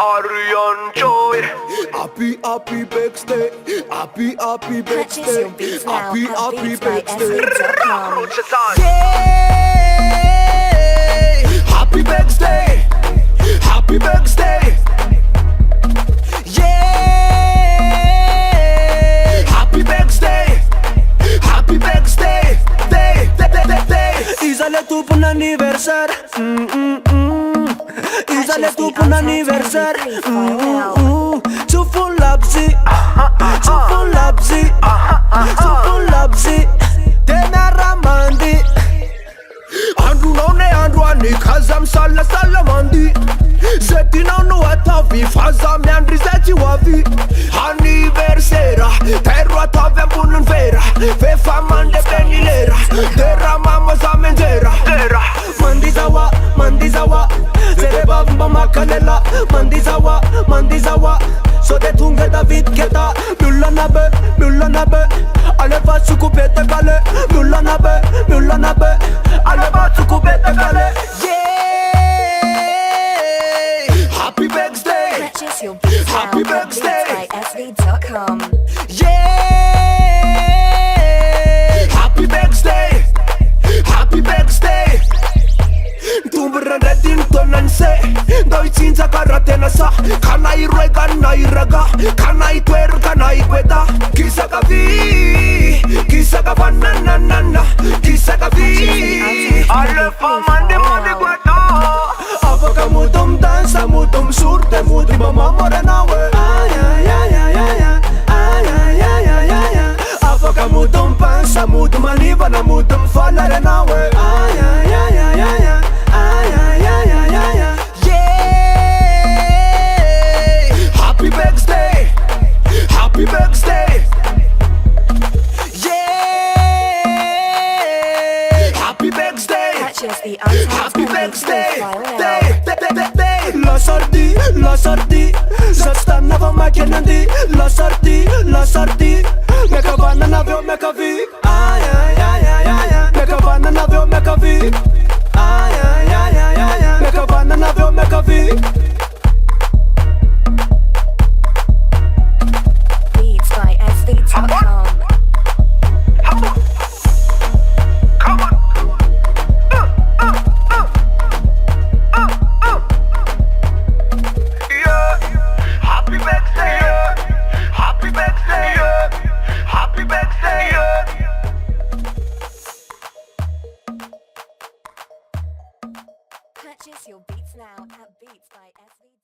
Arione Joy. Happy birthday, happy Purchase your birthday, beats now happy at birthday. beatsbysv.com. Roots Arione. Yay! Happy birthday, happy birthday. Yay! Happy birthday, happy birthday. Izale tu pun anniversaire. Izale tu pun anniversaire. Tu full lapsi, tu full lapsi, tu full lapsi. Tena ramandi. Andru none andru ani kazam salla mandi. Zeti nonu atavi fazam yandri zeti wavi. Anniversera, terro atavem bunun vera. Fe famande benilera, dera mama zamenzera. Mandizawa, zere bavumba makalela. Mandizawa, so de tunge David keta. Mulanabe, ale va sukupete kale. Mulanabe, ale va sukupete kale. Yay! Happy birthday! Purchase your beats now Happy at birthday. beatsbysv.com. Yay! Happy birthday! Happy birthday! Tumburan redin tonanse doi cinza karatena sa kanai roi kanai raga kanai twer kanai kweta kisa ka vanana kisa ka vi Alle famande mode guarda. Avoka mutum dansa mutum surte muti mama morena we Avoka mutum pansa mutum aliva na mutum falare na we Yay! Happy birthday! Happy birthday! Yay! Happy birthday! Purchase the Happy birthday! untitled La sortie, zat nava makinandi. La sortie, meka vana na vyo meka vi. Meka vana na vyo meka vi. Meka vana na vyo meka vi. beatsbysv.com. Come on. Yeah. Happy birthday, yeah. Happy birthday, yeah. Happy birthday, yeah. Purchase your beats now at beatsbysv.com.